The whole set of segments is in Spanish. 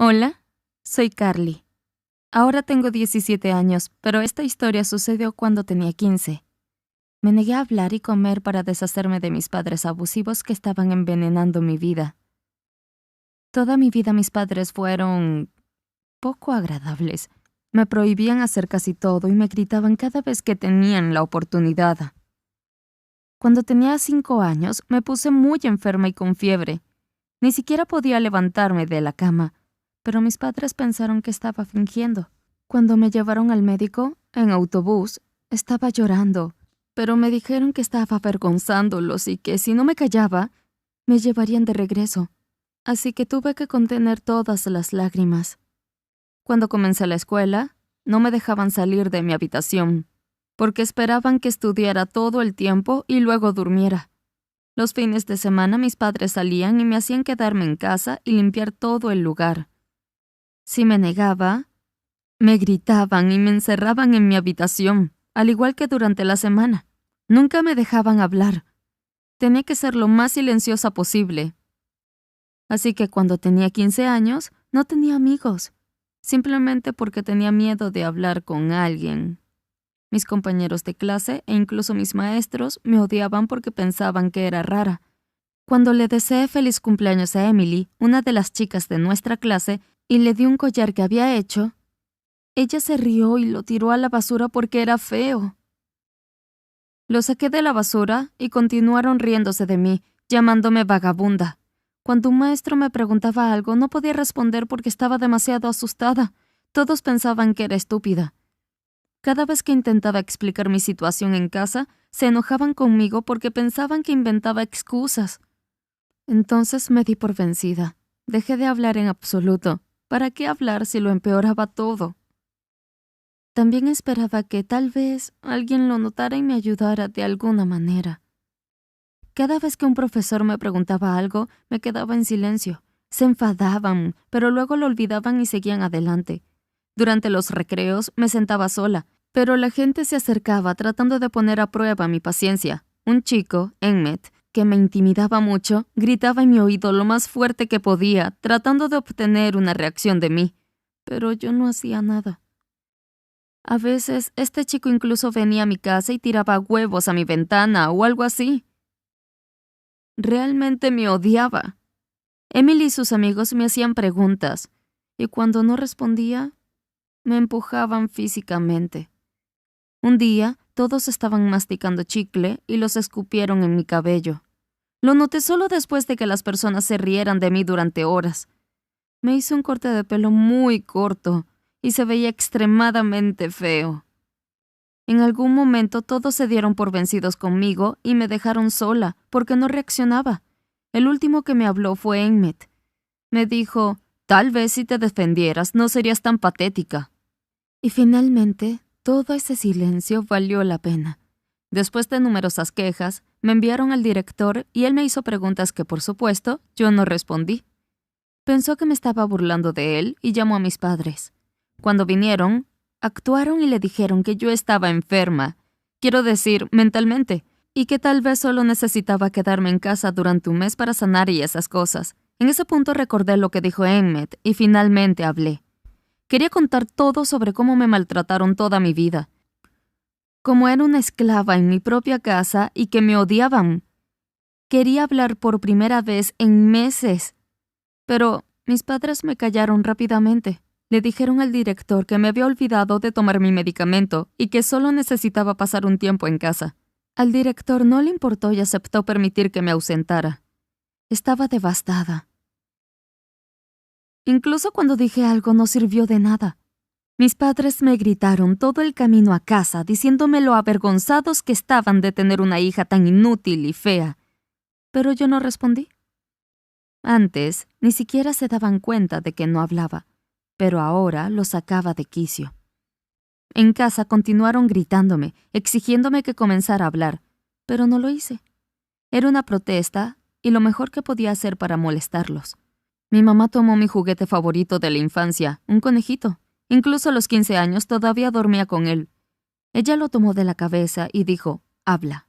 Hola, soy Carly. Ahora tengo 17 años, pero esta historia sucedió cuando tenía 15. Me negué a hablar y comer para deshacerme de mis padres abusivos que estaban envenenando mi vida. Toda mi vida mis padres fueron poco agradables. Me prohibían hacer casi todo y me gritaban cada vez que tenían la oportunidad. Cuando tenía 5 años, me puse muy enferma y con fiebre. Ni siquiera podía levantarme de la cama, pero mis padres pensaron que estaba fingiendo. Cuando me llevaron al médico, en autobús, estaba llorando, pero me dijeron que estaba avergonzándolos y que si no me callaba, me llevarían de regreso. Así que tuve que contener todas las lágrimas. Cuando comencé la escuela, no me dejaban salir de mi habitación, porque esperaban que estudiara todo el tiempo y luego durmiera. Los fines de semana mis padres salían y me hacían quedarme en casa y limpiar todo el lugar. Si me negaba, me gritaban y me encerraban en mi habitación, al igual que durante la semana. Nunca me dejaban hablar. Tenía que ser lo más silenciosa posible. Así que cuando tenía 15 años, no tenía amigos, simplemente porque tenía miedo de hablar con alguien. Mis compañeros de clase e incluso mis maestros me odiaban porque pensaban que era rara. Cuando le deseé feliz cumpleaños a Emily, una de las chicas de nuestra clase, y le di un collar que había hecho, ella se rió y lo tiró a la basura porque era feo. Lo saqué de la basura y continuaron riéndose de mí, llamándome vagabunda. Cuando un maestro me preguntaba algo, no podía responder porque estaba demasiado asustada. Todos pensaban que era estúpida. Cada vez que intentaba explicar mi situación en casa, se enojaban conmigo porque pensaban que inventaba excusas. Entonces me di por vencida. Dejé de hablar en absoluto. ¿Para qué hablar si lo empeoraba todo? También esperaba que tal vez alguien lo notara y me ayudara de alguna manera. Cada vez que un profesor me preguntaba algo, me quedaba en silencio. Se enfadaban, pero luego lo olvidaban y seguían adelante. Durante los recreos me sentaba sola, pero la gente se acercaba tratando de poner a prueba mi paciencia. Un chico, Emmett, que me intimidaba mucho, gritaba en mi oído lo más fuerte que podía, tratando de obtener una reacción de mí. Pero yo no hacía nada. A veces, este chico incluso venía a mi casa y tiraba huevos a mi ventana o algo así. Realmente me odiaba. Emily y sus amigos me hacían preguntas, y cuando no respondía, me empujaban físicamente. Un día, todos estaban masticando chicle y los escupieron en mi cabello. Lo noté solo después de que las personas se rieran de mí durante horas. Me hice un corte de pelo muy corto y se veía extremadamente feo. En algún momento todos se dieron por vencidos conmigo y me dejaron sola porque no reaccionaba. El último que me habló fue Emmett. Me dijo, tal vez si te defendieras no serías tan patética. Y finalmente, todo ese silencio valió la pena. Después de numerosas quejas, me enviaron al director y él me hizo preguntas que, por supuesto, yo no respondí. Pensó que me estaba burlando de él y llamó a mis padres. Cuando vinieron, actuaron y le dijeron que yo estaba enferma, quiero decir, mentalmente, y que tal vez solo necesitaba quedarme en casa durante un mes para sanar y esas cosas. En ese punto recordé lo que dijo Emmett y finalmente hablé. Quería contar todo sobre cómo me maltrataron toda mi vida. Como era una esclava en mi propia casa y que me odiaban. Quería hablar por primera vez en meses. Pero mis padres me callaron rápidamente. Le dijeron al director que me había olvidado de tomar mi medicamento y que solo necesitaba pasar un tiempo en casa. Al director no le importó y aceptó permitir que me ausentara. Estaba devastada. Incluso cuando dije algo no sirvió de nada. Mis padres me gritaron todo el camino a casa diciéndome lo avergonzados que estaban de tener una hija tan inútil y fea. Pero yo no respondí. Antes, ni siquiera se daban cuenta de que no hablaba, pero ahora lo sacaba de quicio. En casa continuaron gritándome, exigiéndome que comenzara a hablar, pero no lo hice. Era una protesta y lo mejor que podía hacer para molestarlos. Mi mamá tomó mi juguete favorito de la infancia, un conejito. Incluso a los 15 años todavía dormía con él. Ella lo tomó de la cabeza y dijo, «Habla».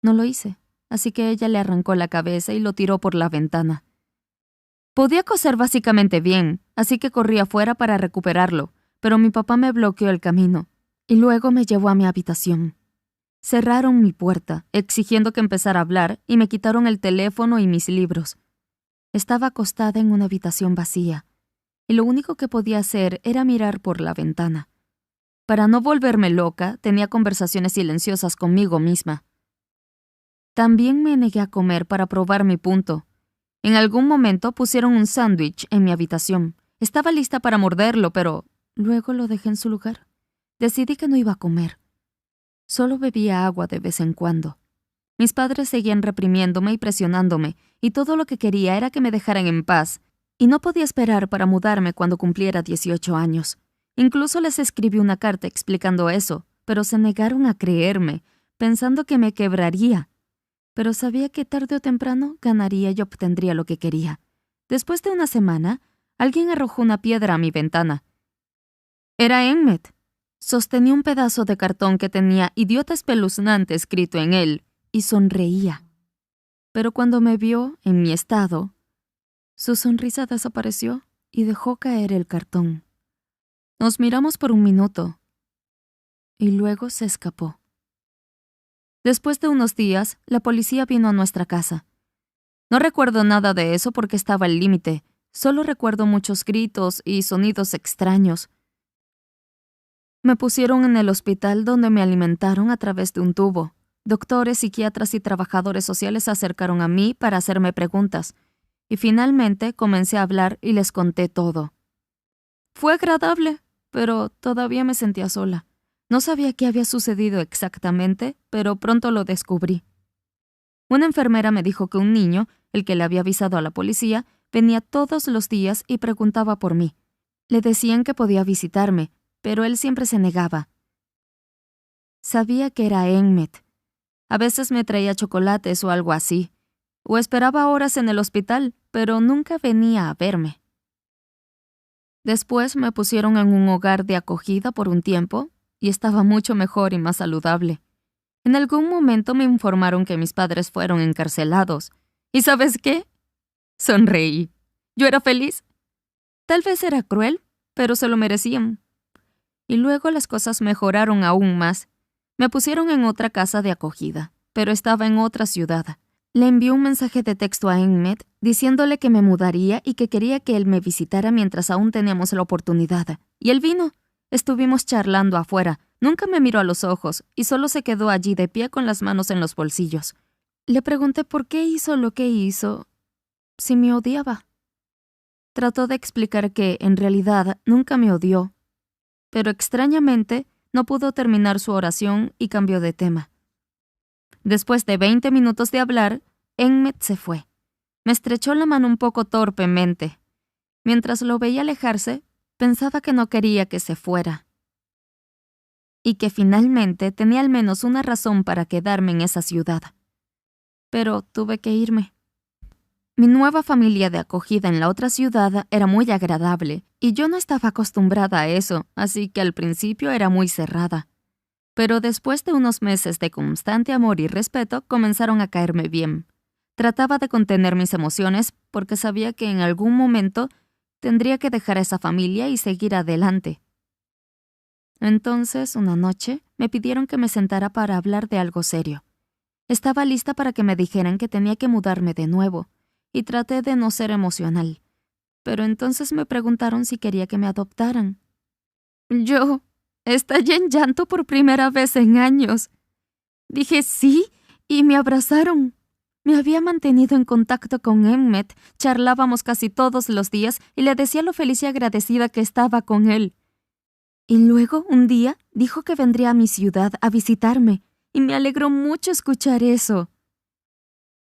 No lo hice, así que ella le arrancó la cabeza y lo tiró por la ventana. Podía coser básicamente bien, así que corrí afuera para recuperarlo, pero mi papá me bloqueó el camino y luego me llevó a mi habitación. Cerraron mi puerta, exigiendo que empezara a hablar, y me quitaron el teléfono y mis libros. Estaba acostada en una habitación vacía, y lo único que podía hacer era mirar por la ventana. Para no volverme loca, tenía conversaciones silenciosas conmigo misma. También me negué a comer para probar mi punto. En algún momento pusieron un sándwich en mi habitación. Estaba lista para morderlo, pero luego lo dejé en su lugar. Decidí que no iba a comer. Solo bebía agua de vez en cuando. Mis padres seguían reprimiéndome y presionándome, y todo lo que quería era que me dejaran en paz, y no podía esperar para mudarme cuando cumpliera 18 años. Incluso les escribí una carta explicando eso, pero se negaron a creerme, pensando que me quebraría. Pero sabía que tarde o temprano ganaría y obtendría lo que quería. Después de una semana, alguien arrojó una piedra a mi ventana. Era Emmett. Sostenía un pedazo de cartón que tenía idiota espeluznante escrito en él, y sonreía. Pero cuando me vio en mi estado, su sonrisa desapareció y dejó caer el cartón. Nos miramos por un minuto, y luego se escapó. Después de unos días, la policía vino a nuestra casa. No recuerdo nada de eso porque estaba al límite, solo recuerdo muchos gritos y sonidos extraños. Me pusieron en el hospital donde me alimentaron a través de un tubo. Doctores, psiquiatras y trabajadores sociales se acercaron a mí para hacerme preguntas, y finalmente comencé a hablar y les conté todo. Fue agradable, pero todavía me sentía sola. No sabía qué había sucedido exactamente, pero pronto lo descubrí. Una enfermera me dijo que un niño, el que le había avisado a la policía, venía todos los días y preguntaba por mí. Le decían que podía visitarme, pero él siempre se negaba. Sabía que era Emmett. A veces me traía chocolates o algo así, o esperaba horas en el hospital, pero nunca venía a verme. Después me pusieron en un hogar de acogida por un tiempo, y estaba mucho mejor y más saludable. En algún momento me informaron que mis padres fueron encarcelados. ¿Y sabes qué? Sonreí. Yo era feliz. Tal vez era cruel, pero se lo merecían. Y luego las cosas mejoraron aún más. Me pusieron en otra casa de acogida, pero estaba en otra ciudad. Le envié un mensaje de texto a Emmett diciéndole que me mudaría y que quería que él me visitara mientras aún teníamos la oportunidad. Y él vino. Estuvimos charlando afuera. Nunca me miró a los ojos y solo se quedó allí de pie con las manos en los bolsillos. Le pregunté por qué hizo lo que hizo, si me odiaba. Trató de explicar que, en realidad, nunca me odió, pero extrañamente no pudo terminar su oración y cambió de tema. Después de 20 minutos de hablar, Emmett se fue. Me estrechó la mano un poco torpemente. Mientras lo veía alejarse, pensaba que no quería que se fuera. Y que finalmente tenía al menos una razón para quedarme en esa ciudad. Pero tuve que irme. Mi nueva familia de acogida en la otra ciudad era muy agradable, y yo no estaba acostumbrada a eso, así que al principio era muy cerrada. Pero después de unos meses de constante amor y respeto, comenzaron a caerme bien. Trataba de contener mis emociones porque sabía que en algún momento tendría que dejar a esa familia y seguir adelante. Entonces, una noche, me pidieron que me sentara para hablar de algo serio. Estaba lista para que me dijeran que tenía que mudarme de nuevo, y traté de no ser emocional. Pero entonces me preguntaron si quería que me adoptaran. Yo estallé en llanto por primera vez en años. Dije sí, y me abrazaron. Me había mantenido en contacto con Emmett, charlábamos casi todos los días y le decía lo feliz y agradecida que estaba con él. Y luego, un día, dijo que vendría a mi ciudad a visitarme, y me alegró mucho escuchar eso.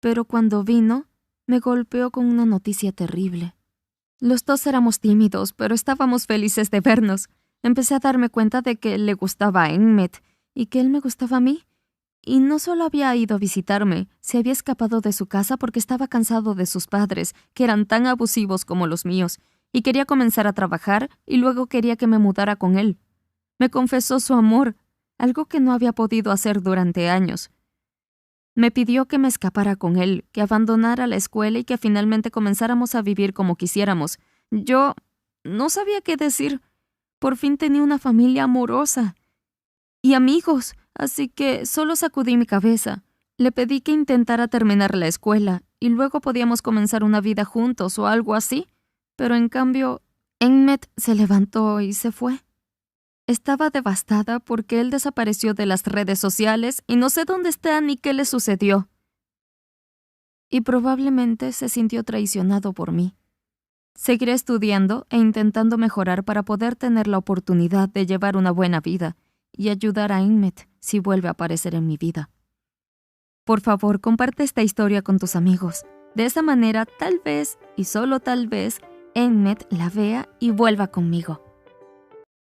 Pero cuando vino, me golpeó con una noticia terrible. Los dos éramos tímidos, pero estábamos felices de vernos. Empecé a darme cuenta de que le gustaba a Emmett, y que él me gustaba a mí. Y no solo había ido a visitarme, se había escapado de su casa porque estaba cansado de sus padres, que eran tan abusivos como los míos, y quería comenzar a trabajar y luego quería que me mudara con él. Me confesó su amor, algo que no había podido hacer durante años. Me pidió que me escapara con él, que abandonara la escuela y que finalmente comenzáramos a vivir como quisiéramos. Yo no sabía qué decir. Por fin tenía una familia amorosa y amigos, así que solo sacudí mi cabeza. Le pedí que intentara terminar la escuela y luego podíamos comenzar una vida juntos o algo así. Pero en cambio, Emmett se levantó y se fue. Estaba devastada porque él desapareció de las redes sociales y no sé dónde está ni qué le sucedió. Y probablemente se sintió traicionado por mí. Seguiré estudiando e intentando mejorar para poder tener la oportunidad de llevar una buena vida y ayudar a Emmett si vuelve a aparecer en mi vida. Por favor, comparte esta historia con tus amigos. De esa manera, tal vez, y solo tal vez, Emmett la vea y vuelva conmigo.